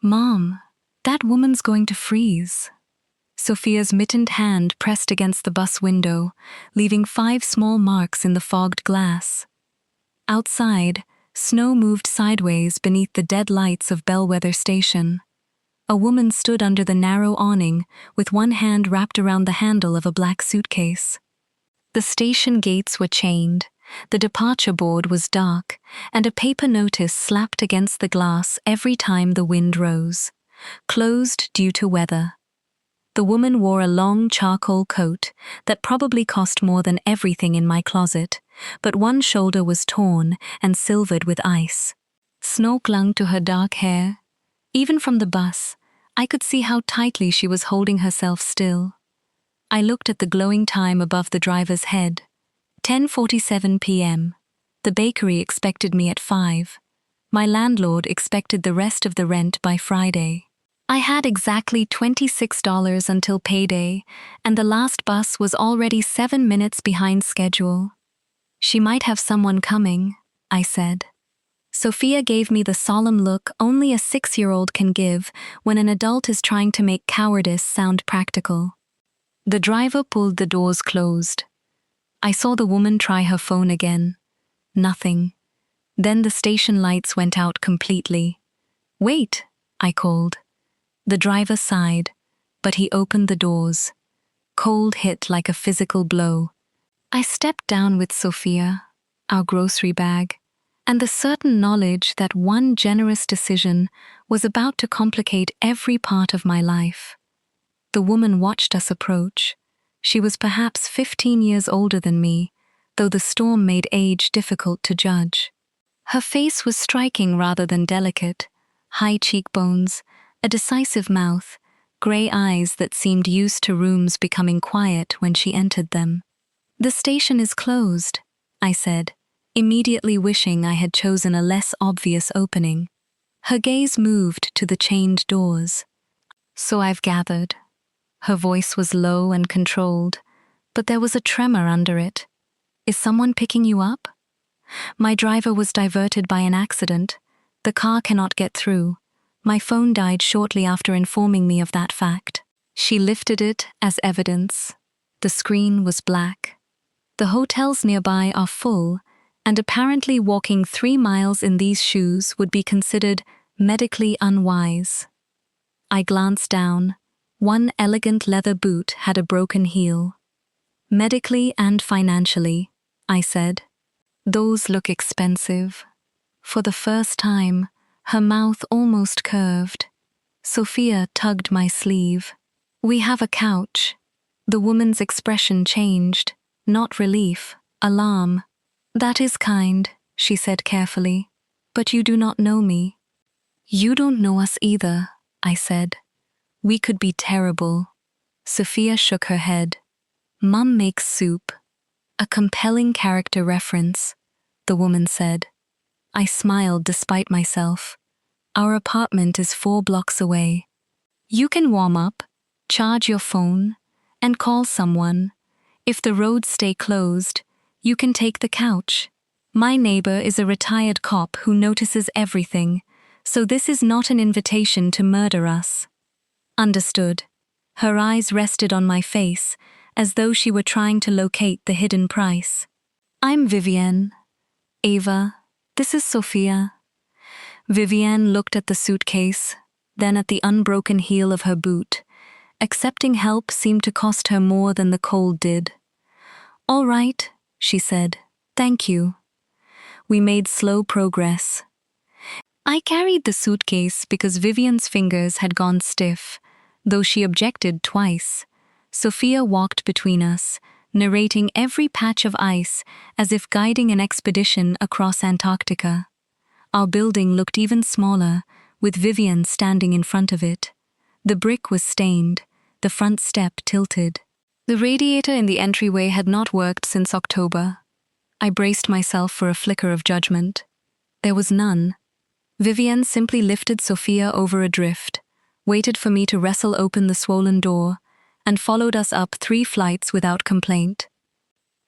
Mom, that woman's going to freeze. Sophia's mittened hand pressed against the bus window, leaving 5 small marks in the fogged glass. Outside, snow moved sideways beneath the dead lights of Bellwether Station. A woman stood under the narrow awning, with one hand wrapped around the handle of a black suitcase. The station gates were chained, the departure board was dark, and a paper notice slapped against the glass every time the wind rose. Closed due to weather. The woman wore a long charcoal coat that probably cost more than everything in my closet, but one shoulder was torn and silvered with ice. Snow clung to her dark hair. Even from the bus, I could see how tightly she was holding herself still. I looked at the glowing time above the driver's head. 10:47 p.m. The bakery expected me at 5. My landlord expected the rest of the rent by Friday. I had exactly $26 until payday, and the last bus was already 7 minutes behind schedule. She might have someone coming, I said. Sophia gave me the solemn look only a 6-year-old can give when an adult is trying to make cowardice sound practical. The driver pulled the doors closed. I saw the woman try her phone again. Nothing. Then the station lights went out completely. "Wait," I called. The driver sighed, but he opened the doors. Cold hit like a physical blow. I stepped down with Sophia, our grocery bag, and the certain knowledge that one generous decision was about to complicate every part of my life. The woman watched us approach. She was perhaps 15 years older than me, though the storm made age difficult to judge. Her face was striking rather than delicate, high cheekbones, a decisive mouth, grey eyes that seemed used to rooms becoming quiet when she entered them. "The station is closed," I said, immediately wishing I had chosen a less obvious opening. Her gaze moved to the chained doors. "So I've gathered." Her voice was low and controlled, but there was a tremor under it. "Is someone picking you up?" "My driver was diverted by an accident. The car cannot get through. My phone died shortly after informing me of that fact." She lifted it as evidence. The screen was black. The hotels nearby are full, and apparently walking 3 miles in these shoes would be considered medically unwise. I glanced down. One elegant leather boot had a broken heel. "Medically and financially," I said. "Those look expensive." For the first time, her mouth almost curved. Sophia tugged my sleeve. "We have a couch." The woman's expression changed, not relief, alarm. "That is kind," she said carefully, "but you do not know me." "You don't know us either," I said. "We could be terrible." Sophia shook her head. "Mum makes soup." "A compelling character reference," the woman said. I smiled despite myself. "Our apartment is 4 blocks away. You can warm up, charge your phone, and call someone. If the roads stay closed, you can take the couch. My neighbor is a retired cop who notices everything, so this is not an invitation to murder us." "Understood." Her eyes rested on my face, as though she were trying to locate the hidden price. "I'm Vivienne." "Ava, this is Sophia." Vivienne looked at the suitcase, then at the unbroken heel of her boot. Accepting help seemed to cost her more than the cold did. "All right," she said. "Thank you." We made slow progress. I carried the suitcase because Vivienne's fingers had gone stiff, though she objected twice. Sophia walked between us, narrating every patch of ice as if guiding an expedition across Antarctica. Our building looked even smaller, with Vivienne standing in front of it. The brick was stained, the front step tilted. The radiator in the entryway had not worked since October. I braced myself for a flicker of judgment. There was none. Vivienne simply lifted Sophia over a drift, waited for me to wrestle open the swollen door, and followed us up 3 flights without complaint.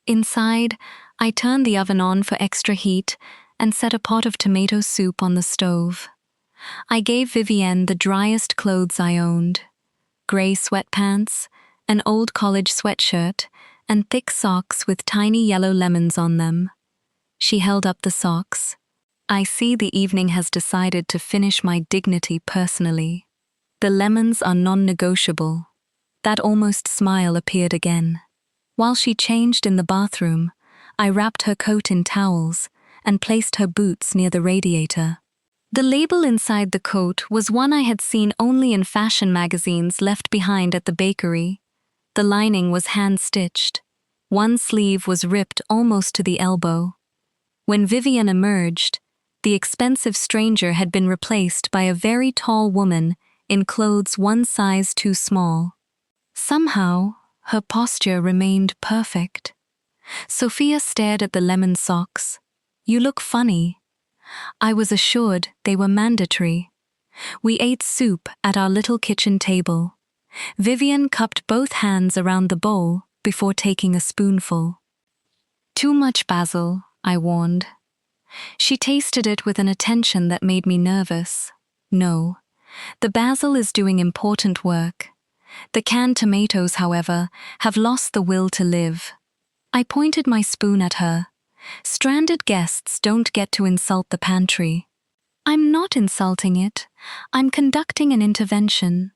Inside, I turned the oven on for extra heat and set a pot of tomato soup on the stove. I gave Vivienne the driest clothes I owned: grey sweatpants, an old college sweatshirt, and thick socks with tiny yellow lemons on them. She held up the socks. I see the evening has decided to finish my dignity personally. The lemons are non-negotiable. That almost smile appeared again. While she changed in the bathroom, I wrapped her coat in towels and placed her boots near the radiator. The label inside the coat was one I had seen only in fashion magazines left behind at the bakery. The lining was hand-stitched. One sleeve was ripped almost to the elbow. When Vivienne emerged, the expensive stranger had been replaced by a very tall woman in clothes one size too small. Somehow, her posture remained perfect. Sophia stared at the lemon socks. "You look funny." I was assured they were mandatory. We ate soup at our little kitchen table. Vivienne cupped both hands around the bowl before taking a spoonful. "Too much basil," I warned. She tasted it with an attention that made me nervous. "No, the basil is doing important work. The canned tomatoes, however, have lost the will to live." I pointed my spoon at her. "Stranded guests don't get to insult the pantry." "I'm not insulting it. I'm conducting an intervention."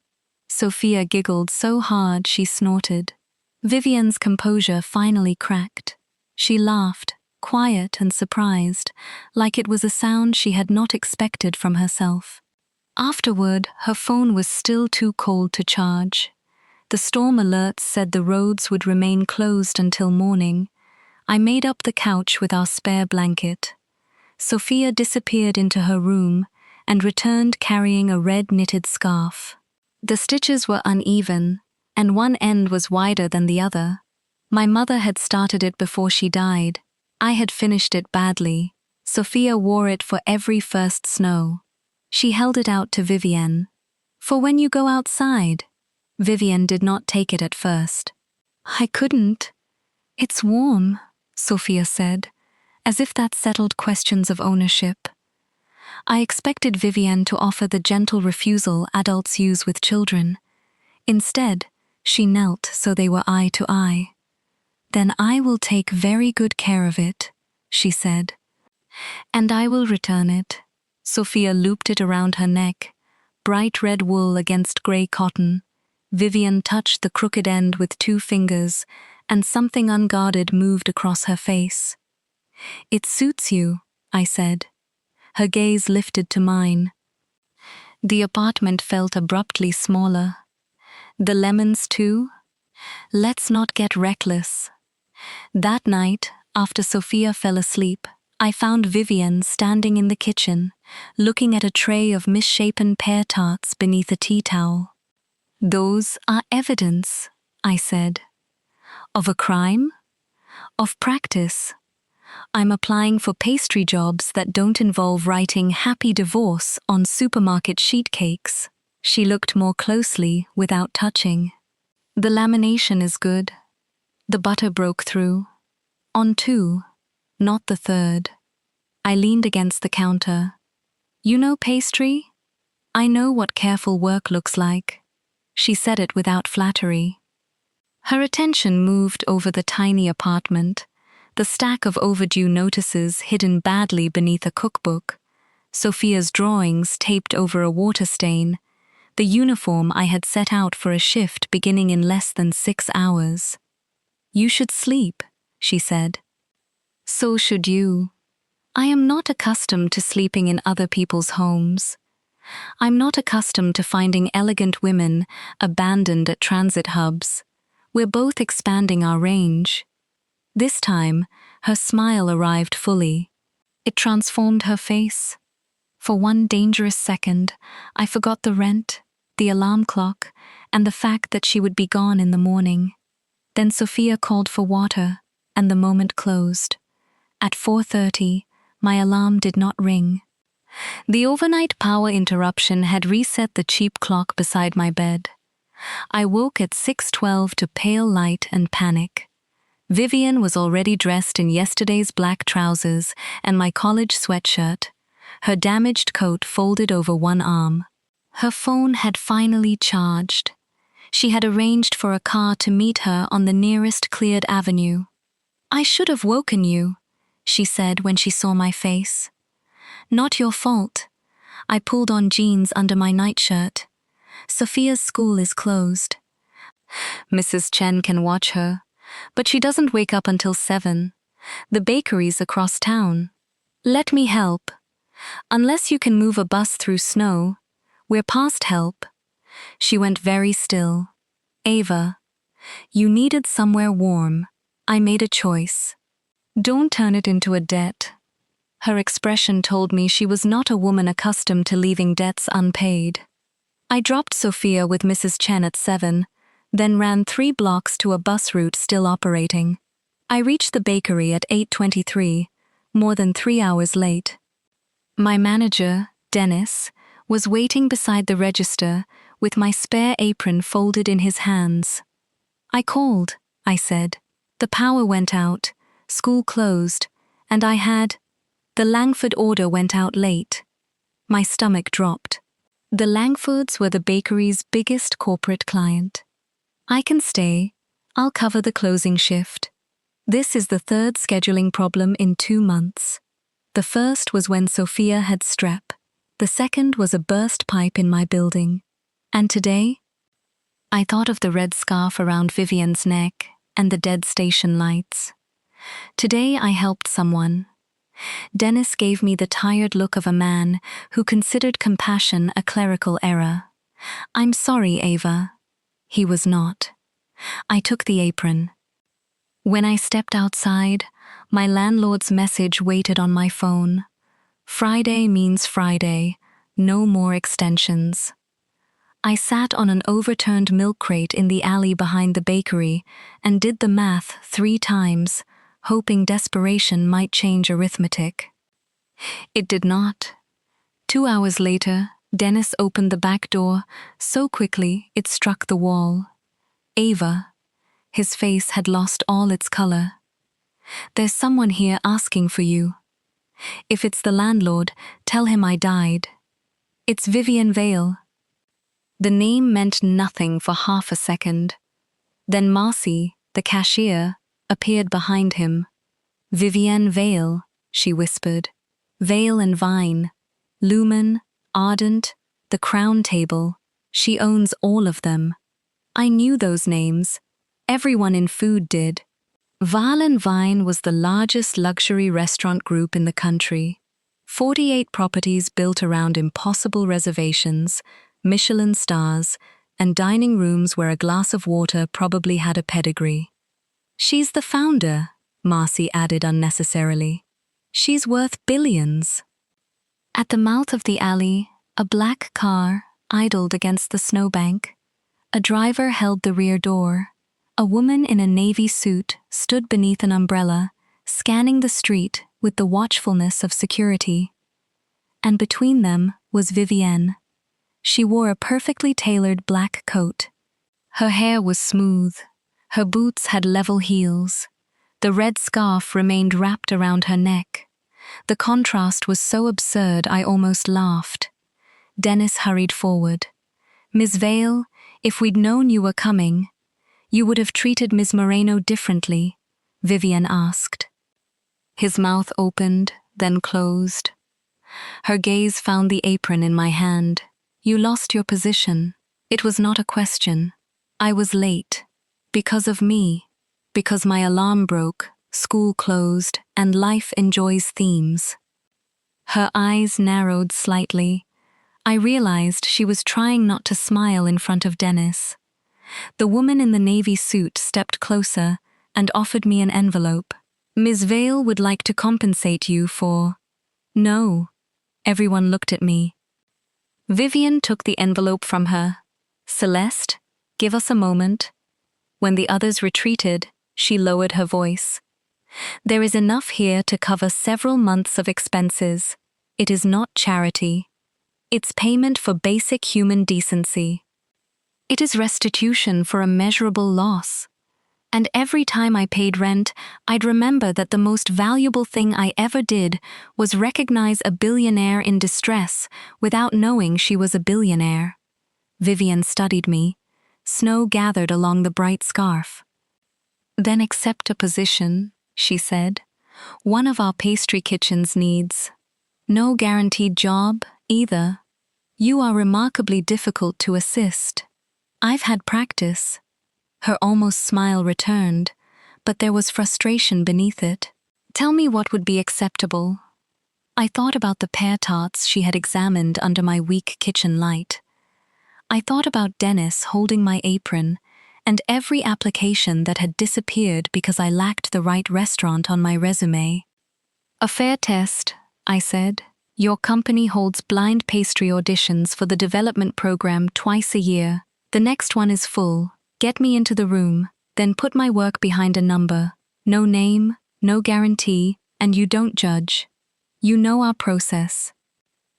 Sophia giggled so hard she snorted. Vivienne's composure finally cracked. She laughed, quiet and surprised, like it was a sound she had not expected from herself. Afterward, her phone was still too cold to charge. The storm alerts said the roads would remain closed until morning. I made up the couch with our spare blanket. Sophia disappeared into her room and returned carrying a red knitted scarf. The stitches were uneven, and one end was wider than the other. My mother had started it before she died. I had finished it badly. Sophia wore it for every first snow. She held it out to Vivienne. "For when you go outside." Vivienne did not take it at first. "I couldn't. It's warm," Sophia said, as if that settled questions of ownership. I expected Vivienne to offer the gentle refusal adults use with children. Instead, she knelt so they were eye to eye. "Then I will take very good care of it," she said. "And I will return it." Sophia looped it around her neck, bright red wool against grey cotton. Vivienne touched the crooked end with 2 fingers, and something unguarded moved across her face. "It suits you," I said. Her gaze lifted to mine. The apartment felt abruptly smaller. "The lemons too? Let's not get reckless." That night, after Sophia fell asleep, I found Vivienne standing in the kitchen, looking at a tray of misshapen pear tarts beneath a tea towel. "Those are evidence," I said. "Of a crime? Of practice? I'm applying for pastry jobs that don't involve writing happy divorce on supermarket sheet cakes." She looked more closely without touching. "The lamination is good. The butter broke through. On 2, not the 3rd. I leaned against the counter. "You know pastry? I know what careful work looks like." She said it without flattery. Her attention moved over the tiny apartment, the stack of overdue notices hidden badly beneath a cookbook, Sophia's drawings taped over a water stain, the uniform I had set out for a shift beginning in less than 6 hours. "You should sleep," she said. "So should you. I am not accustomed to sleeping in other people's homes. I'm not accustomed to finding elegant women abandoned at transit hubs. We're both expanding our range." This time, her smile arrived fully. It transformed her face. For one dangerous second, I forgot the rent, the alarm clock, and the fact that she would be gone in the morning. Then Sophia called for water, and the moment closed. At 4:30, my alarm did not ring. The overnight power interruption had reset the cheap clock beside my bed. I woke at 6:12 to pale light and panic. Vivienne was already dressed in yesterday's black trousers and my college sweatshirt. her damaged coat folded over one arm. Her phone had finally charged. She had arranged for a car to meet her on the nearest cleared avenue. "I should have woken you," she said when she saw my face. "Not your fault." I pulled on jeans under my nightshirt. "Sophia's school is closed. Mrs. Chen can watch her, but she doesn't wake up until 7. The bakery's across town. Let me help. Unless you can move a bus through snow, we're past help." She went very still. "Ava, you needed somewhere warm. I made a choice. Don't turn it into a debt." Her expression told me she was not a woman accustomed to leaving debts unpaid. I dropped Sophia with Mrs. Chen at 7, then ran 3 blocks to a bus route still operating. I reached the bakery at 8:23, more than 3 hours late. My manager, Dennis, was waiting beside the register with my spare apron folded in his hands. "I called," I said. "The power went out, school closed, and the Langford order went out late." My stomach dropped. The Langfords were the bakery's biggest corporate client. "I can stay. I'll cover the closing shift." This is the 3rd scheduling problem in 2 months. The first was when Sophia had strep. The second was a burst pipe in my building. And today? I thought of the red scarf around Vivian's neck and the dead station lights. Today I helped someone. Dennis gave me the tired look of a man who considered compassion a clerical error. "I'm sorry, Ava." He was not. I took the apron. When I stepped outside, my landlord's message waited on my phone. Friday means Friday, no more extensions. I sat on an overturned milk crate in the alley behind the bakery and did the math 3 times, hoping desperation might change arithmetic. It did not. 2 hours later, Dennis opened the back door so quickly it struck the wall. "Ava." His face had lost all its color. "There's someone here asking for you. If it's the landlord, tell him I died. It's Vivian Vale." The name meant nothing for half a second. Then Marcy, the cashier, appeared behind him. "Vivienne Vale," she whispered. "Vale and Vine. Lumen, Ardent, the Crown Table. She owns all of them." I knew those names. Everyone in food did. Vale and Vine was the largest luxury restaurant group in the country. 48 properties built around impossible reservations, Michelin stars, and dining rooms where a glass of water probably had a pedigree. "She's the founder," Marcy added unnecessarily. "She's worth billions." At the mouth of the alley, a black car idled against the snowbank. A driver held the rear door. A woman in a navy suit stood beneath an umbrella, scanning the street with the watchfulness of security. And between them was Vivienne. She wore a perfectly tailored black coat. Her hair was smooth. Her boots had level heels. The red scarf remained wrapped around her neck. The contrast was so absurd I almost laughed. Dennis hurried forward. "Miss Vale, if we'd known you were coming, you would have treated Ms. Moreno differently," Vivian asked. His mouth opened, then closed. Her gaze found the apron in my hand. "You lost your position." It was not a question. I was late. Because of me. Because my alarm broke, school closed, and life enjoys themes. Her eyes narrowed slightly. I realized she was trying not to smile in front of Dennis. The woman in the navy suit stepped closer and offered me an envelope. "Ms. Vale would like to compensate you for—" "No." Everyone looked at me. Vivian took the envelope from her. "Celeste, give us a moment." When the others retreated, she lowered her voice. "There is enough here to cover several months of expenses. It is not charity. It's payment for basic human decency. It is restitution for a measurable loss." And every time I paid rent, I'd remember that the most valuable thing I ever did was recognize a billionaire in distress without knowing she was a billionaire. Vivian studied me. Snow gathered along the bright scarf. Then accept a position, she said. One of our pastry kitchens needs. No guaranteed job, either. You are remarkably difficult to assist. I've had practice. Her almost smile returned, but there was frustration beneath it. Tell me what would be acceptable. I thought about the pear tarts she had examined under my weak kitchen light. I thought about Dennis holding my apron and every application that had disappeared because I lacked the right restaurant on my resume. A fair test, I said. Your company holds blind pastry auditions for the development program twice a year. The next one is full. Get me into the room, then put my work behind a number. No name, no guarantee, and you don't judge. You know our process.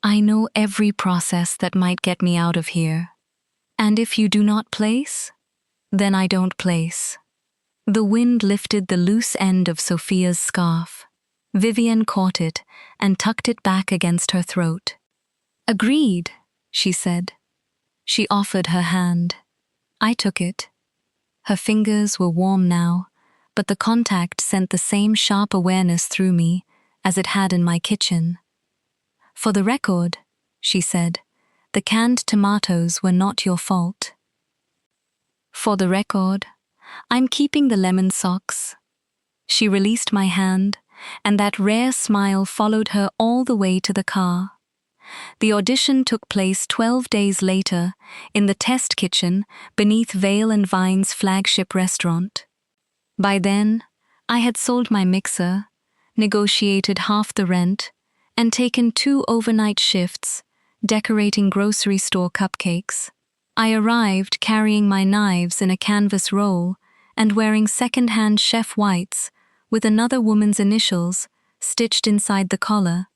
I know every process that might get me out of here. And if you do not place, then I don't place. The wind lifted the loose end of Sophia's scarf. Vivian caught it and tucked it back against her throat. Agreed, she said. She offered her hand. I took it. Her fingers were warm now, but the contact sent the same sharp awareness through me as it had in my kitchen. For the record, she said, the canned tomatoes were not your fault. For the record, I'm keeping the lemon socks. She released my hand, and that rare smile followed her all the way to the car. The audition took place 12 days later in the test kitchen beneath Vale and Vine's flagship restaurant. By then, I had sold my mixer, negotiated half the rent, and taken 2 overnight shifts, decorating grocery store cupcakes. I arrived carrying my knives in a canvas roll and wearing second-hand chef whites with another woman's initials stitched inside the collar.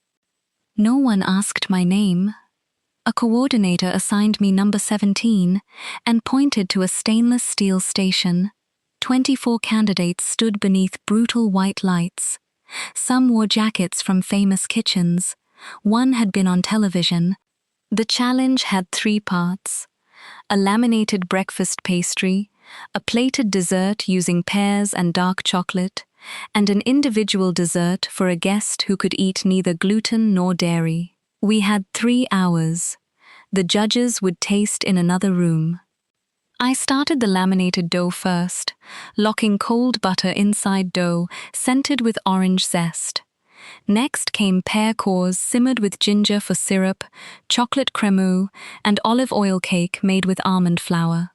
No one asked my name. A coordinator assigned me number 17 and pointed to a stainless steel station. 24 candidates stood beneath brutal white lights. Some wore jackets from famous kitchens. One had been on television. The challenge had 3 parts: a laminated breakfast pastry, a plated dessert using pears and dark chocolate, and an individual dessert for a guest who could eat neither gluten nor dairy. We had 3 hours. The judges would taste in another room. I started the laminated dough first, locking cold butter inside dough scented with orange zest. Next came pear cores simmered with ginger for syrup, chocolate cremeux, and olive oil cake made with almond flour.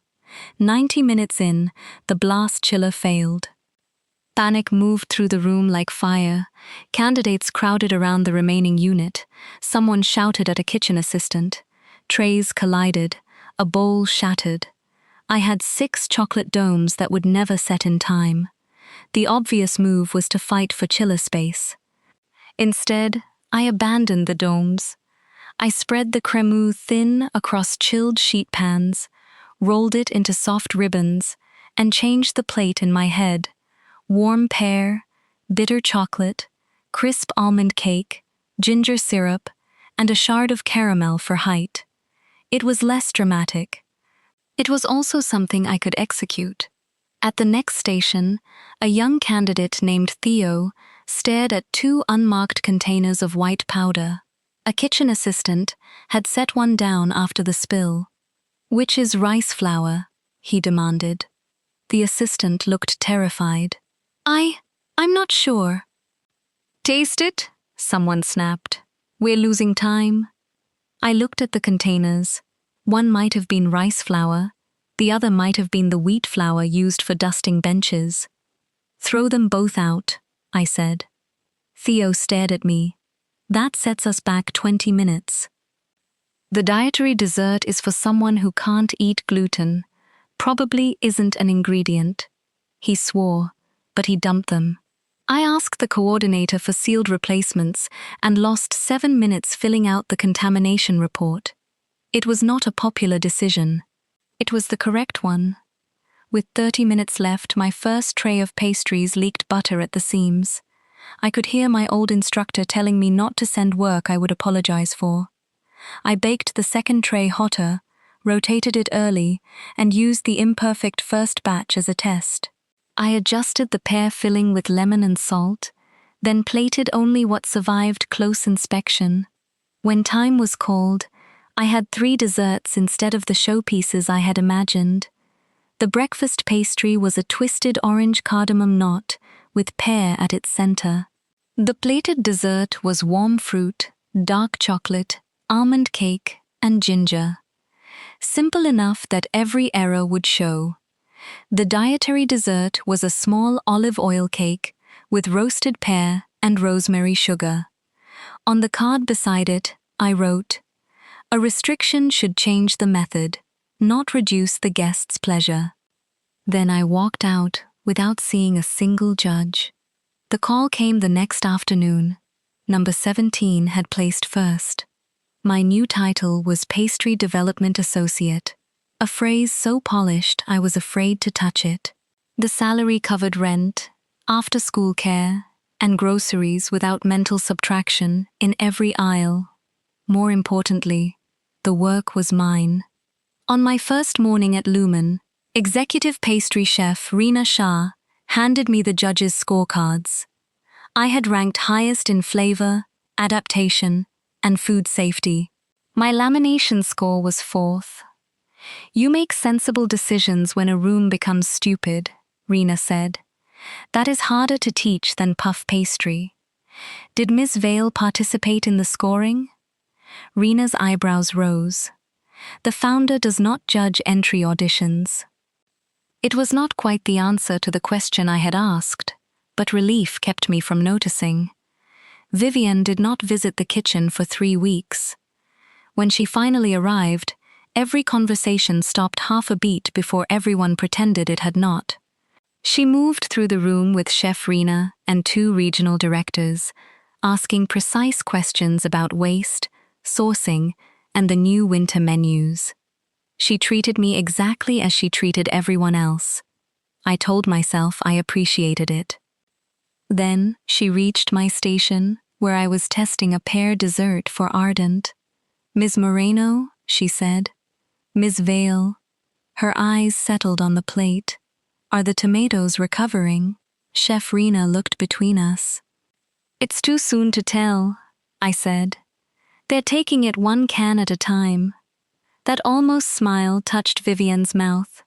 90 minutes in, the blast chiller failed. Panic moved through the room like fire. Candidates crowded around the remaining unit. Someone shouted at a kitchen assistant. Trays collided. A bowl shattered. I had 6 chocolate domes that would never set in time. The obvious move was to fight for chiller space. Instead, I abandoned the domes. I spread the cremeux thin across chilled sheet pans, rolled it into soft ribbons, and changed the plate in my head. Warm pear, bitter chocolate, crisp almond cake, ginger syrup, and a shard of caramel for height. It was less dramatic. It was also something I could execute. At the next station, a young candidate named Theo stared at 2 unmarked containers of white powder. A kitchen assistant had set one down after the spill. "Which is rice flour?" he demanded. The assistant looked terrified. I'm not sure." "Taste it," someone snapped. "We're losing time." I looked at the containers. One might have been rice flour. The other might have been the wheat flour used for dusting benches. "Throw them both out," I said. Theo stared at me. "That sets us back 20 minutes. The dietary dessert is for someone who can't eat gluten. Probably isn't an ingredient." He swore, but he dumped them. I asked the coordinator for sealed replacements and lost 7 minutes filling out the contamination report. It was not a popular decision. It was the correct one. With 30 minutes left, my first tray of pastries leaked butter at the seams. I could hear my old instructor telling me not to send work I would apologize for. I baked the second tray hotter, rotated it early, and used the imperfect first batch as a test. I adjusted the pear filling with lemon and salt, then plated only what survived close inspection. When time was called, I had 3 desserts instead of the showpieces I had imagined. The breakfast pastry was a twisted orange cardamom knot with pear at its center. The plated dessert was warm fruit, dark chocolate, almond cake, and ginger. Simple enough that every error would show. The dietary dessert was a small olive oil cake with roasted pear and rosemary sugar. On the card beside it, I wrote, "A restriction should change the method, not reduce the guest's pleasure." Then I walked out without seeing a single judge. The call came the next afternoon. Number 17 had placed first. My new title was Pastry Development Associate, a phrase so polished I was afraid to touch it. The salary covered rent, after-school care, and groceries without mental subtraction in every aisle. More importantly, the work was mine. On my first morning at Lumen, executive pastry chef Reena Shah handed me the judges' scorecards. I had ranked highest in flavor, adaptation, and food safety. My lamination score was 4th. "You make sensible decisions when a room becomes stupid," Reena said. "That is harder to teach than puff pastry." "Did Ms. Vale participate in the scoring?" Reena's eyebrows rose. "The founder does not judge entry auditions." It was not quite the answer to the question I had asked, but relief kept me from noticing. Vivian did not visit the kitchen for 3 weeks. When she finally arrived, every conversation stopped half a beat before everyone pretended it had not. She moved through the room with Chef Reena and 2 regional directors, asking precise questions about waste, sourcing, and the new winter menus. She treated me exactly as she treated everyone else. I told myself I appreciated it. Then she reached my station, where I was testing a pear dessert for Ardent. "Ms. Moreno," she said. "Ms. Vale." Her eyes settled on the plate. "Are the tomatoes recovering?" Chef Reena looked between us. "It's too soon to tell," I said. "They're taking it 1 can at a time." That almost smile touched Vivian's mouth.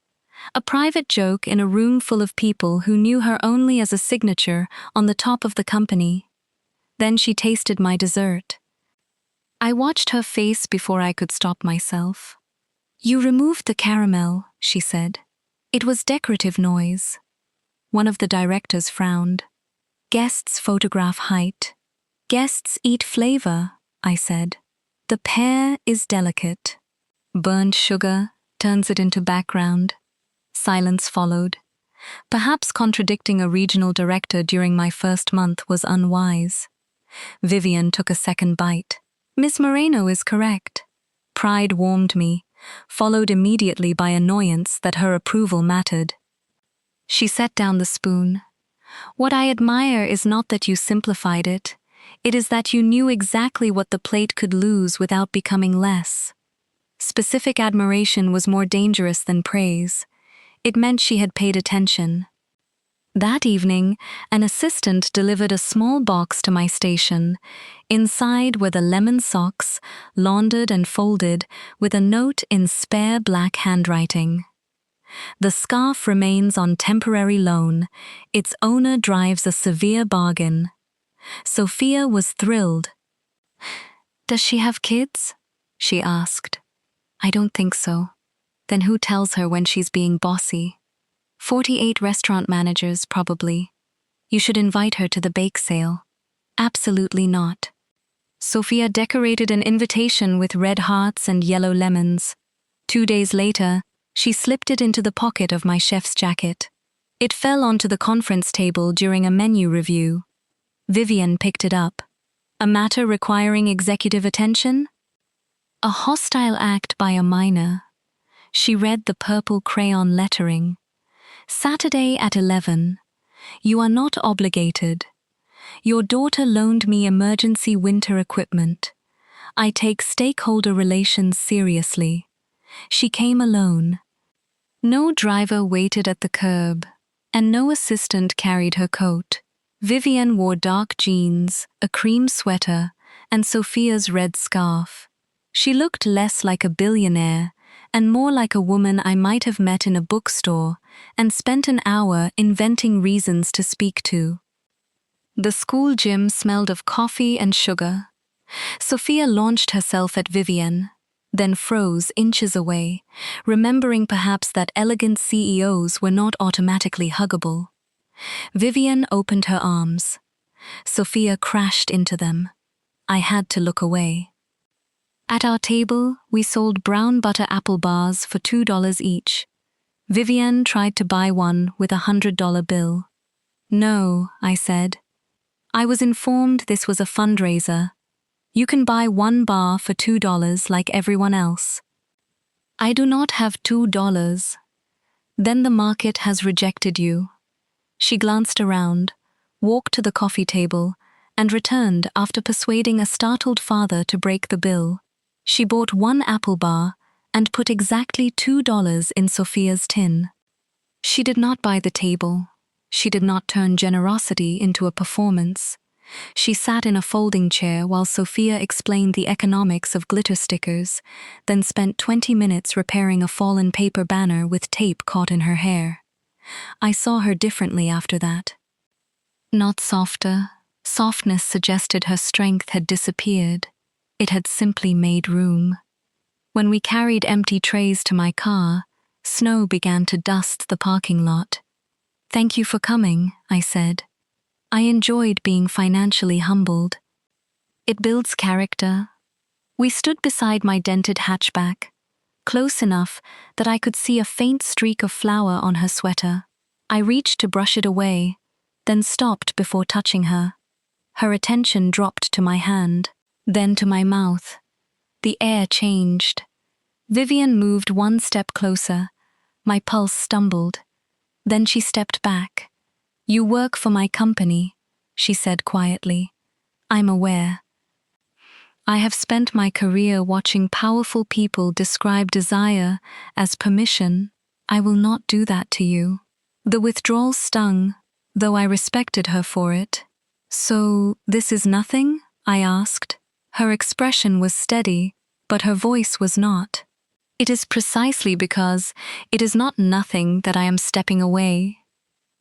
A private joke in a room full of people who knew her only as a signature on the top of the company. Then she tasted my dessert. I watched her face before I could stop myself. "You removed the caramel," she said. "It was decorative noise." One of the directors frowned. "Guests photograph height. Guests eat flavor," I said. "The pear is delicate. Burnt sugar turns it into background." Silence followed. Perhaps contradicting a regional director during my first month was unwise. Vivian took a second bite. "Miss Moreno is correct." Pride warmed me, followed immediately by annoyance that her approval mattered. She set down the spoon. "What I admire is not that you simplified it. It is that you knew exactly what the plate could lose without becoming less." Specific admiration was more dangerous than praise. It meant she had paid attention. That evening, an assistant delivered a small box to my station. Inside were the lemon socks, laundered and folded, with a note in spare black handwriting. "The scarf remains on temporary loan. Its owner drives a severe bargain." Sophia was thrilled. "Does she have kids?" she asked. "I don't think so." "Then who tells her when she's being bossy?" 48 restaurant managers, probably. "You should invite her to the bake sale." "Absolutely not." Sophia decorated an invitation with red hearts and yellow lemons. 2 days later, she slipped it into the pocket of my chef's jacket. It fell onto the conference table during a menu review. Vivian picked it up. "A matter requiring executive attention?" A hostile act by a minor. She read the purple crayon lettering. Saturday at 11. You are not obligated. Your daughter loaned me emergency winter equipment. I take stakeholder relations seriously. She came alone. No driver waited at the curb, and no assistant carried her coat. Vivian wore dark jeans, a cream sweater, and Sophia's red scarf. She looked less like a billionaire and more like a woman I might have met in a bookstore and spent an hour inventing reasons to speak to. The school gym smelled of coffee and sugar. Sophia launched herself at Vivian, then froze inches away, remembering perhaps that elegant CEOs were not automatically huggable. Vivian opened her arms. Sophia crashed into them. I had to look away. At our table, we sold brown butter apple bars for $2 each. Vivian tried to buy one with $100 bill. No, I said. I was informed this was a fundraiser. You can buy one bar for $2 like everyone else. I do not have $2. Then the market has rejected you. She glanced around, walked to the coffee table, and returned after persuading a startled father to break the bill. She bought one apple bar and put exactly $2 in Sophia's tin. She did not buy the table. She did not turn generosity into a performance. She sat in a folding chair while Sophia explained the economics of glitter stickers, then spent 20 minutes repairing a fallen paper banner with tape caught in her hair. I saw her differently after that. Not softer. Softness suggested her strength had disappeared. It had simply made room. When we carried empty trays to my car, snow began to dust the parking lot. Thank you for coming, I said. I enjoyed being financially humbled. It builds character. We stood beside my dented hatchback, close enough that I could see a faint streak of flour on her sweater. I reached to brush it away, then stopped before touching her. Her attention dropped to my hand, then to my mouth. The air changed. Vivian moved one step closer. My pulse stumbled. Then she stepped back. You work for my company, she said quietly. I'm aware. I have spent my career watching powerful people describe desire as permission. I will not do that to you. The withdrawal stung, though I respected her for it. So, this is nothing? I asked. Her expression was steady, but her voice was not. It is precisely because it is not nothing that I am stepping away.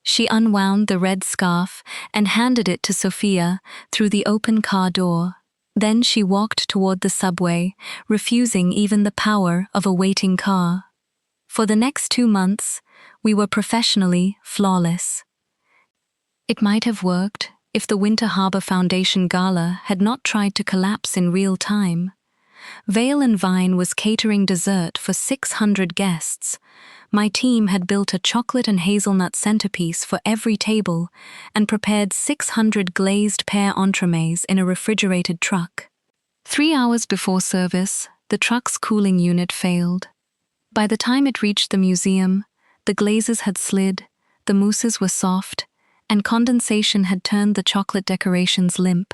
She unwound the red scarf and handed it to Sophia through the open car door. Then she walked toward the subway, refusing even the power of a waiting car. For the next 2 months, we were professionally flawless. It might have worked if the Winter Harbor Foundation Gala had not tried to collapse in real time. Vale and Vine was catering dessert for 600 guests. My team had built a chocolate and hazelnut centerpiece for every table and prepared 600 glazed pear entremets in a refrigerated truck. 3 hours before service, the truck's cooling unit failed. By the time it reached the museum, the glazes had slid, the mousses were soft, and condensation had turned the chocolate decorations limp.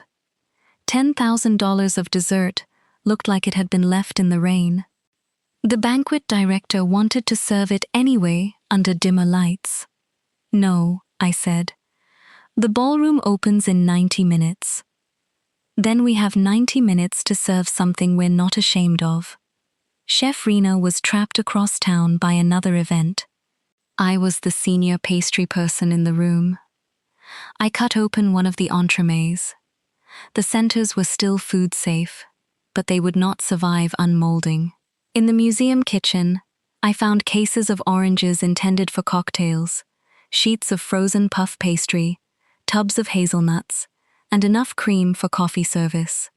$10,000 of dessert looked like it had been left in the rain. The banquet director wanted to serve it anyway under dimmer lights. No, I said. The ballroom opens in 90 minutes. Then we have 90 minutes to serve something we're not ashamed of. Chef Rena was trapped across town by another event. I was the senior pastry person in the room. I cut open one of the entremets. The centers were still food safe, but they would not survive unmolding. In the museum kitchen, I found cases of oranges intended for cocktails, sheets of frozen puff pastry, tubs of hazelnuts, and enough cream for coffee service.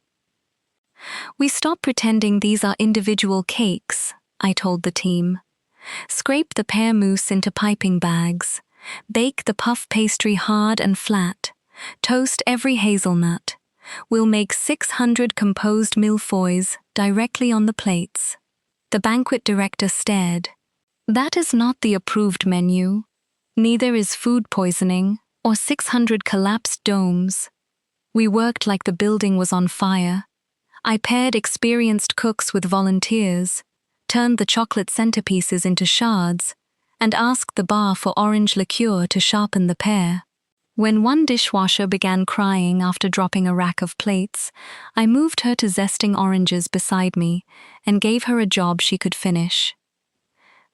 We stop pretending these are individual cakes, I told the team. Scrape the pear mousse into piping bags. Bake the puff pastry hard and flat. Toast every hazelnut. We'll make 600 composed mille-feuilles directly on the plates. The banquet director stared. That is not the approved menu. Neither is food poisoning or 600 collapsed domes. We worked like the building was on fire. I paired experienced cooks with volunteers, turned the chocolate centerpieces into shards, and asked the bar for orange liqueur to sharpen the pear. When one dishwasher began crying after dropping a rack of plates, I moved her to zesting oranges beside me and gave her a job she could finish.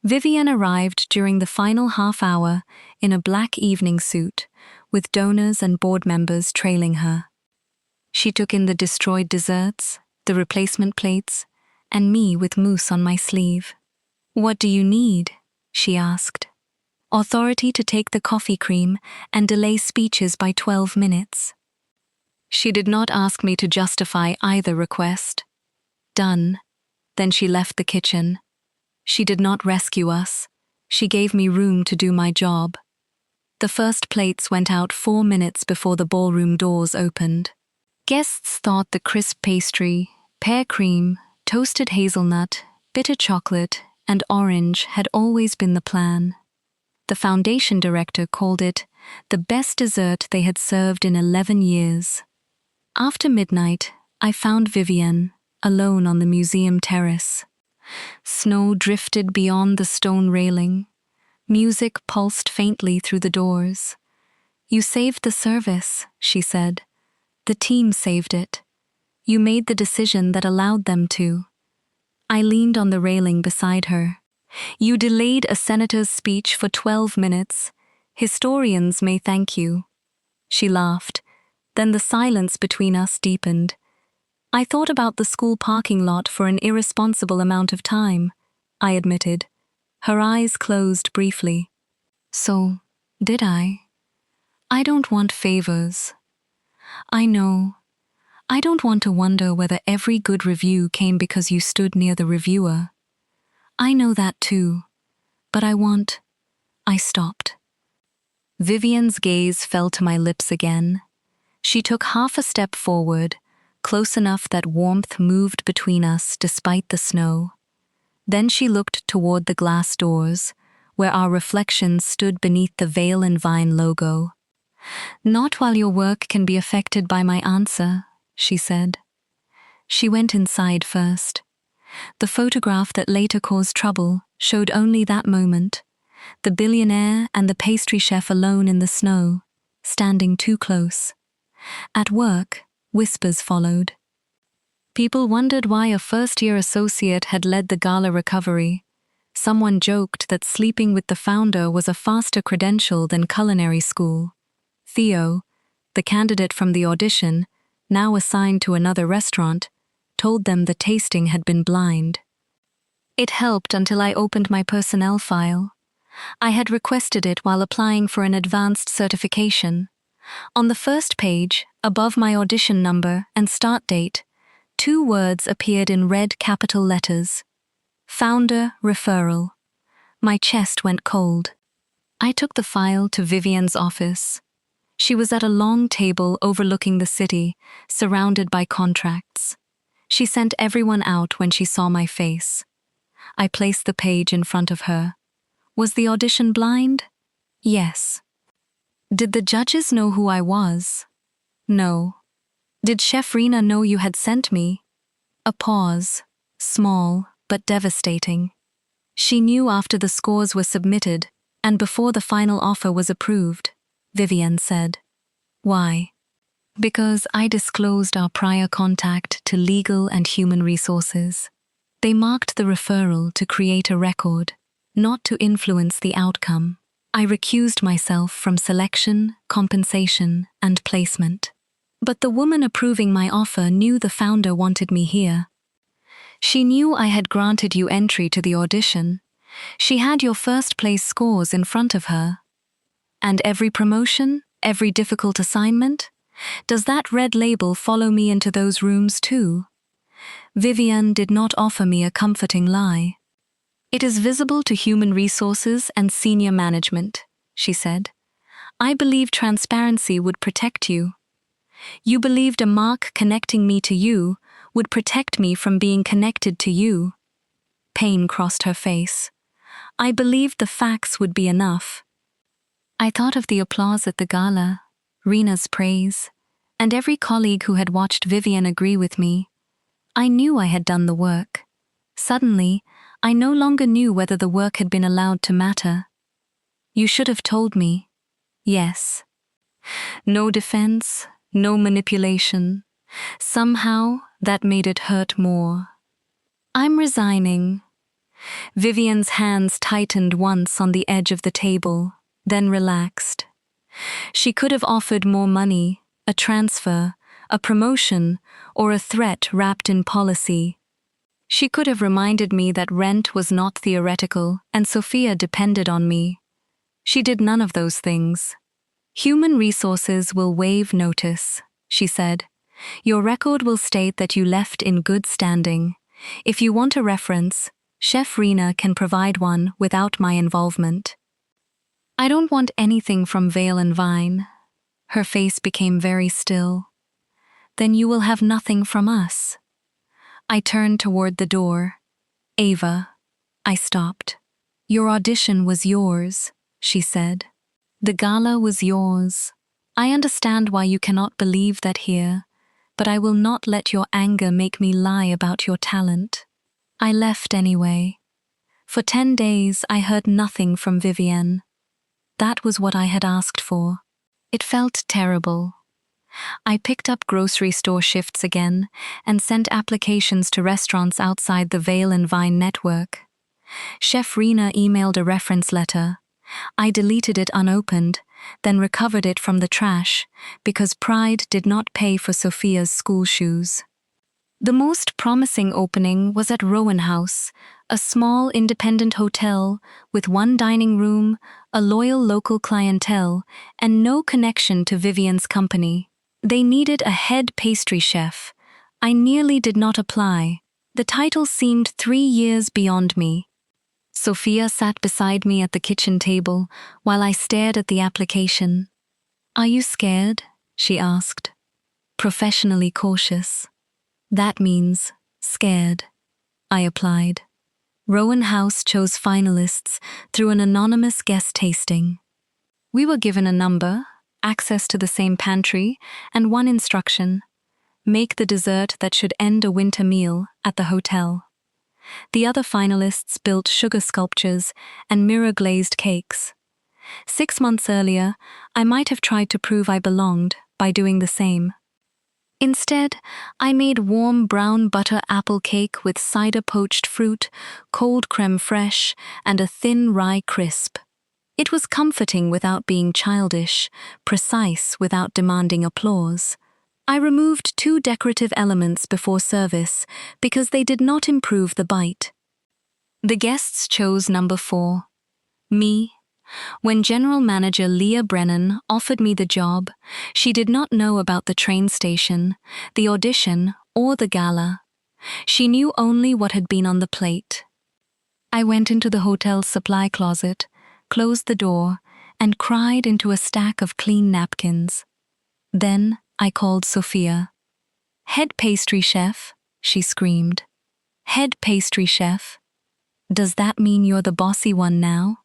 Vivian arrived during the final half hour in a black evening suit, with donors and board members trailing her. She took in the destroyed desserts, the replacement plates, and me with mousse on my sleeve. "What do you need?" she asked. "Authority to take the coffee cream and delay speeches by 12 minutes. She did not ask me to justify either request. Done. Then she left the kitchen. She did not rescue us. She gave me room to do my job. The first plates went out 4 minutes before the ballroom doors opened. Guests thought the crisp pastry, pear cream, toasted hazelnut, bitter chocolate, and orange had always been the plan. The foundation director called it the best dessert they had served in 11 years. After midnight, I found Vivian, alone on the museum terrace. Snow drifted beyond the stone railing. Music pulsed faintly through the doors. "You saved the service," she said. "The team saved it. You made the decision that allowed them to." I leaned on the railing beside her. "You delayed a senator's speech for 12 minutes. Historians may thank you." She laughed. Then the silence between us deepened. "I thought about the school parking lot for an irresponsible amount of time," I admitted. Her eyes closed briefly. "So, did I? I don't want favors. I know. I don't want to wonder whether every good review came because you stood near the reviewer. I know that too. But I stopped." Vivian's gaze fell to my lips again. She took half a step forward, close enough that warmth moved between us despite the snow. Then she looked toward the glass doors, where our reflections stood beneath the Veil and Vine logo. "Not while your work can be affected by my answer," she said. She went inside first. The photograph that later caused trouble showed only that moment, the billionaire and the pastry chef alone in the snow, standing too close. At work, whispers followed. People wondered why a first-year associate had led the gala recovery. Someone joked that sleeping with the founder was a faster credential than culinary school. Theo, the candidate from the audition, now assigned to another restaurant, told them the tasting had been blind. It helped until I opened my personnel file. I had requested it while applying for an advanced certification. On the first page, above my audition number and start date, 2 words appeared in red capital letters. Founder Referral. My chest went cold. I took the file to Vivian's office. She was at a long table overlooking the city, surrounded by contracts. She sent everyone out when she saw my face. I placed the page in front of her. Was the audition blind? Yes. Did the judges know who I was? No. Did Chef Rena know you had sent me? A pause, small but devastating. She knew after the scores were submitted and before the final offer was approved, Vivian said. Why? Because I disclosed our prior contact to legal and human resources. They marked the referral to create a record, not to influence the outcome. I recused myself from selection, compensation, and placement. But the woman approving my offer knew the founder wanted me here. She knew I had granted you entry to the audition. She had your first place scores in front of her. And every promotion, every difficult assignment? Does that red label follow me into those rooms too? Vivian did not offer me a comforting lie. It is visible to human resources and senior management, she said. I believe transparency would protect you. You believed a mark connecting me to you would protect me from being connected to you. Pain crossed her face. I believed the facts would be enough. I thought of the applause at the gala, Rena's praise, and every colleague who had watched Vivian agree with me. I knew I had done the work. Suddenly, I no longer knew whether the work had been allowed to matter. You should have told me. Yes. No defense, no manipulation. Somehow, that made it hurt more. I'm resigning. Vivian's hands tightened once on the edge of the table, then relaxed. She could have offered more money, a transfer, a promotion, or a threat wrapped in policy. She could have reminded me that rent was not theoretical and Sophia depended on me. She did none of those things. Human resources will waive notice, she said. Your record will state that you left in good standing. If you want a reference, Chef Rena can provide one without my involvement. I don't want anything from Vale and Vine. Her face became very still. Then you will have nothing from us. I turned toward the door. Ava. I stopped. Your audition was yours, she said. The gala was yours. I understand why you cannot believe that here, but I will not let your anger make me lie about your talent. I left anyway. For 10 days I heard nothing from Vivienne. That was what I had asked for. It felt terrible. I picked up grocery store shifts again and sent applications to restaurants outside the Vale and Vine network. Chef Rena emailed a reference letter. I deleted it unopened, then recovered it from the trash because pride did not pay for Sophia's school shoes. The most promising opening was at Rowan House, a small independent hotel with one dining room, a loyal local clientele, and no connection to Vivian's company. They needed a head pastry chef. I nearly did not apply. The title seemed 3 years beyond me. Sophia sat beside me at the kitchen table while I stared at the application. Are you scared? She asked. Professionally cautious. That means scared, I applied. Rowan House chose finalists through an anonymous guest tasting. We were given a number, access to the same pantry, and one instruction: make the dessert that should end a winter meal at the hotel. The other finalists built sugar sculptures and mirror-glazed cakes. 6 months earlier, I might have tried to prove I belonged by doing the same. Instead, I made warm brown butter apple cake with cider poached fruit, cold creme fraiche, and a thin rye crisp. It was comforting without being childish, precise without demanding applause. I removed 2 decorative elements before service because they did not improve the bite. The guests chose number 4. Me. When General Manager Leah Brennan offered me the job, she did not know about the train station, the audition, or the gala. She knew only what had been on the plate. I went into the hotel's supply closet, closed the door, and cried into a stack of clean napkins. Then I called Sophia. Head pastry chef, she screamed. Head pastry chef. Does that mean you're the bossy one now?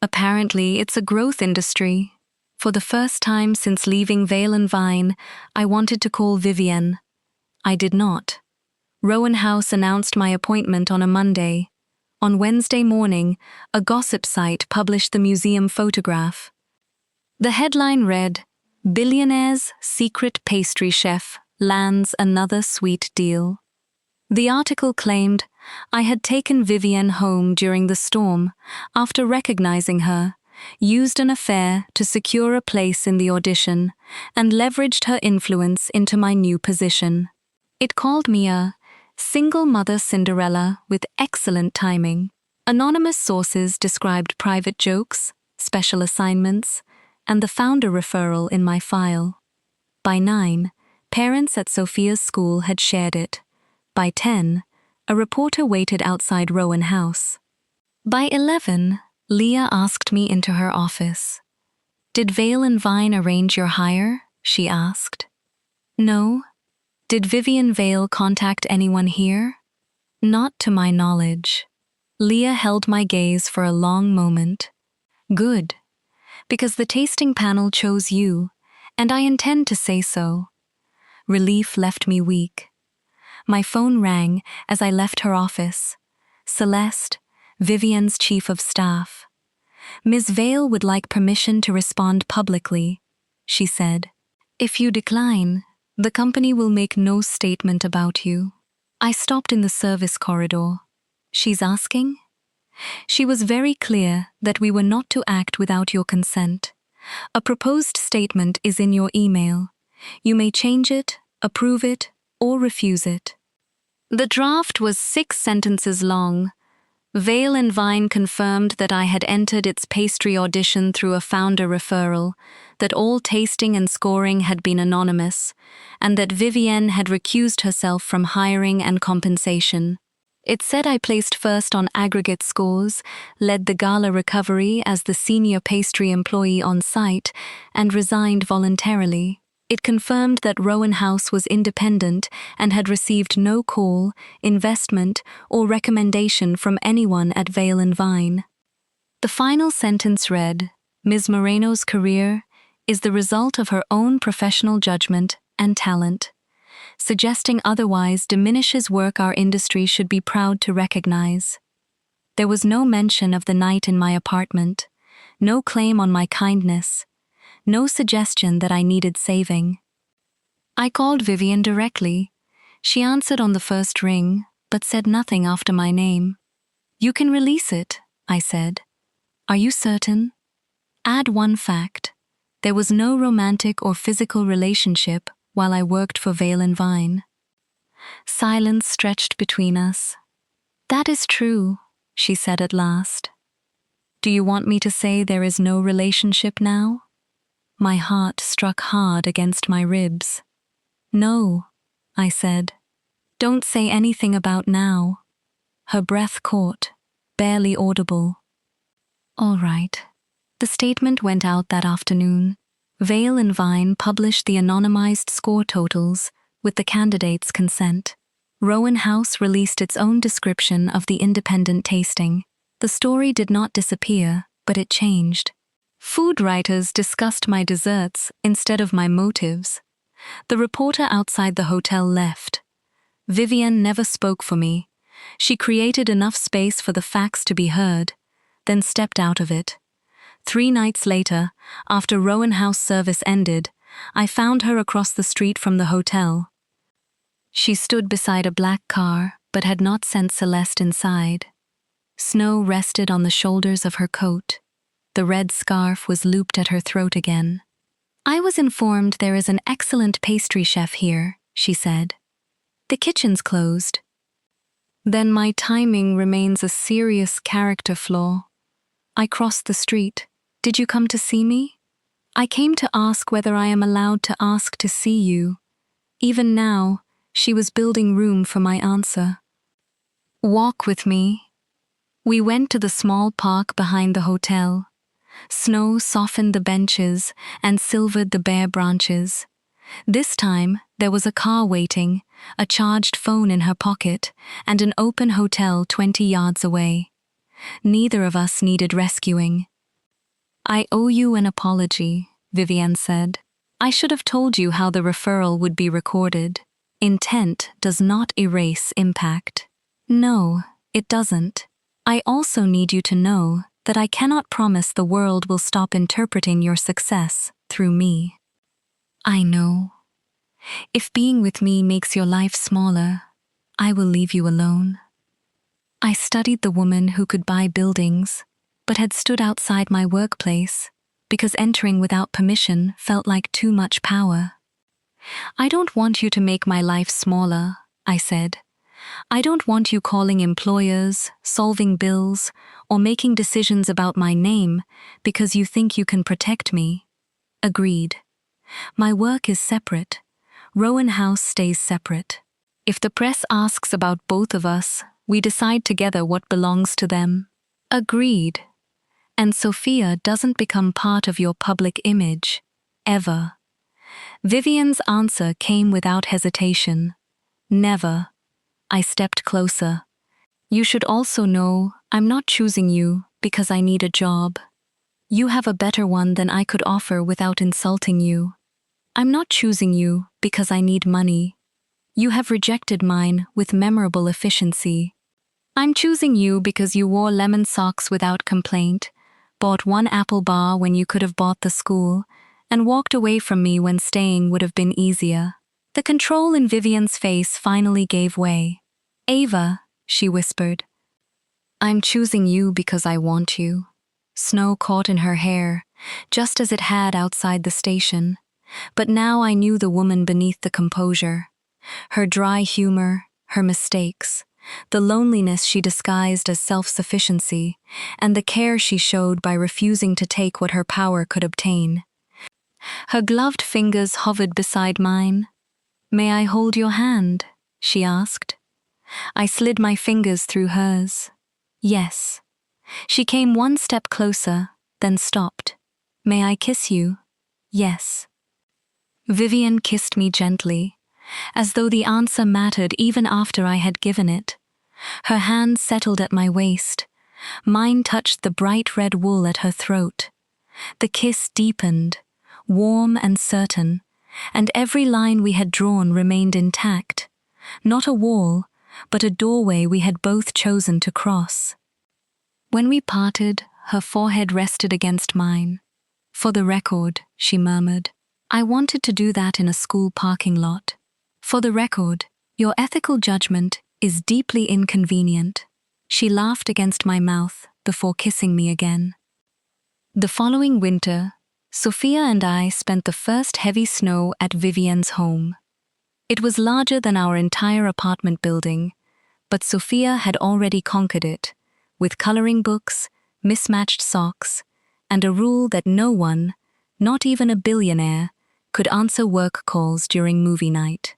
Apparently, it's a growth industry. For the first time since leaving Vale and Vine, I wanted to call Vivienne. I did not. Rowan House announced my appointment on a Monday. On Wednesday morning, a gossip site published the museum photograph. The headline read, "Billionaire's secret pastry chef lands another sweet deal." The article claimed I had taken Vivienne home during the storm after recognizing her, used an affair to secure a place in the audition, and leveraged her influence into my new position. It called me a single mother Cinderella with excellent timing. Anonymous sources described private jokes, special assignments, and the founder referral in my file. By 9, parents at Sophia's school had shared it. By 10, a reporter waited outside Rowan House. By 11, Leah asked me into her office. Did Vale and Vine arrange your hire? She asked. No. Did Vivian Vale contact anyone here? Not to my knowledge. Leah held my gaze for a long moment. Good. Because the tasting panel chose you, and I intend to say so. Relief left me weak. My phone rang as I left her office. Celeste, Vivian's chief of staff. Ms. Vale would like permission to respond publicly, she said. If you decline, the company will make no statement about you. I stopped in the service corridor. She's asking? She was very clear that we were not to act without your consent. A proposed statement is in your email. You may change it, approve it, or refuse it. The draft was 6 sentences long. Vale and Vine confirmed that I had entered its pastry audition through a founder referral, that all tasting and scoring had been anonymous, and that Vivienne had recused herself from hiring and compensation. It said I placed first on aggregate scores, led the gala recovery as the senior pastry employee on site, and resigned voluntarily. It confirmed that Rowan House was independent and had received no call, investment, or recommendation from anyone at Vale and Vine. The final sentence read, Ms. Moreno's career is the result of her own professional judgment and talent. Suggesting otherwise diminishes work our industry should be proud to recognize. There was no mention of the night in my apartment, no claim on my kindness, no suggestion that I needed saving. I called Vivian directly. She answered on the first ring, but said nothing after my name. You can release it, I said. Are you certain? Add one fact. There was no romantic or physical relationship while I worked for Vale and Vine. Silence stretched between us. That is true, she said at last. Do you want me to say there is no relationship now? My heart struck hard against my ribs. No, I said. Don't say anything about now. Her breath caught, barely audible. All right. The statement went out that afternoon. Vale and Vine published the anonymized score totals with the candidates' consent. Rowan House released its own description of the independent tasting. The story did not disappear, but it changed. Food writers discussed my desserts instead of my motives. The reporter outside the hotel left. Vivian never spoke for me. She created enough space for the facts to be heard, then stepped out of it. 3 nights later, after Rowan House service ended, I found her across the street from the hotel. She stood beside a black car, but had not sent Celeste inside. Snow rested on the shoulders of her coat. The red scarf was looped at her throat again. I was informed there is an excellent pastry chef here, she said. The kitchen's closed. Then my timing remains a serious character flaw. I crossed the street. Did you come to see me? I came to ask whether I am allowed to ask to see you. Even now, she was building room for my answer. Walk with me. We went to the small park behind the hotel. Snow softened the benches and silvered the bare branches. This time, there was a car waiting, a charged phone in her pocket, and an open hotel 20 yards away. Neither of us needed rescuing. I owe you an apology, Vivian said. I should have told you how the referral would be recorded. Intent does not erase impact. No, it doesn't. I also need you to know that I cannot promise the world will stop interpreting your success through me. I know. If being with me makes your life smaller, I will leave you alone. I studied the woman who could buy buildings, but had stood outside my workplace because entering without permission felt like too much power. I don't want you to make my life smaller, I said. I don't want you calling employers, solving bills, or making decisions about my name because you think you can protect me. Agreed. My work is separate. Rowan House stays separate. If the press asks about both of us, we decide together what belongs to them. Agreed. And Sophia doesn't become part of your public image, ever. Vivian's answer came without hesitation. Never. I stepped closer. You should also know I'm not choosing you because I need a job. You have a better one than I could offer without insulting you. I'm not choosing you because I need money. You have rejected mine with memorable efficiency. I'm choosing you because you wore lemon socks without complaint, bought one apple bar when you could have bought the school, and walked away from me when staying would have been easier. The control in Vivian's face finally gave way. Ava, she whispered, I'm choosing you because I want you. Snow caught in her hair, just as it had outside the station. But now I knew the woman beneath the composure. Her dry humor, her mistakes, the loneliness she disguised as self-sufficiency, and the care she showed by refusing to take what her power could obtain. Her gloved fingers hovered beside mine. May I hold your hand? She asked. I slid my fingers through hers. Yes. She came one step closer, then stopped. May I kiss you? Yes. Vivian kissed me gently, as though the answer mattered even after I had given it. Her hand settled at my waist. Mine touched the bright red wool at her throat. The kiss deepened, warm and certain, and every line we had drawn remained intact. Not a wall, but a doorway we had both chosen to cross. When we parted, her forehead rested against mine. For the record, she murmured, I wanted to do that in a school parking lot. For the record, your ethical judgment is deeply inconvenient. She laughed against my mouth before kissing me again. The following winter, Sophia and I spent the first heavy snow at Vivian's home. It was larger than our entire apartment building, but Sophia had already conquered it, with coloring books, mismatched socks, and a rule that no one, not even a billionaire, could answer work calls during movie night.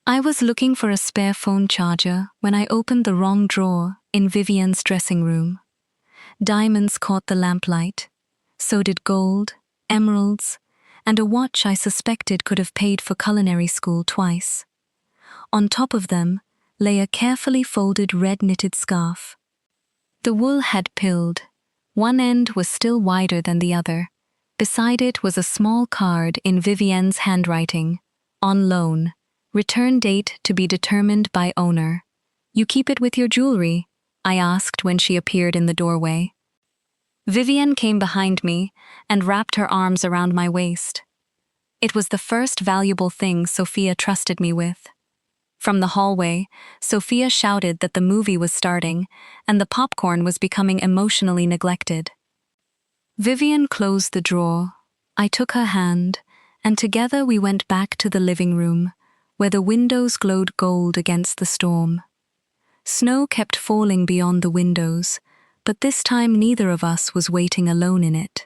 I was looking for a spare phone charger when I opened the wrong drawer in Vivian's dressing room. Diamonds caught the lamplight, so did gold, emeralds, and a watch I suspected could have paid for culinary school twice. On top of them lay a carefully folded red knitted scarf. The wool had pilled. One end was still wider than the other. Beside it was a small card in Vivian's handwriting. On loan. Return date to be determined by owner. You keep it with your jewelry? I asked when she appeared in the doorway. Vivian came behind me and wrapped her arms around my waist. It was the first valuable thing Sophia trusted me with. From the hallway, Sophia shouted that the movie was starting and the popcorn was becoming emotionally neglected. Vivian closed the drawer. I took her hand, and together we went back to the living room, where the windows glowed gold against the storm. Snow kept falling beyond the windows, but this time neither of us was waiting alone in it.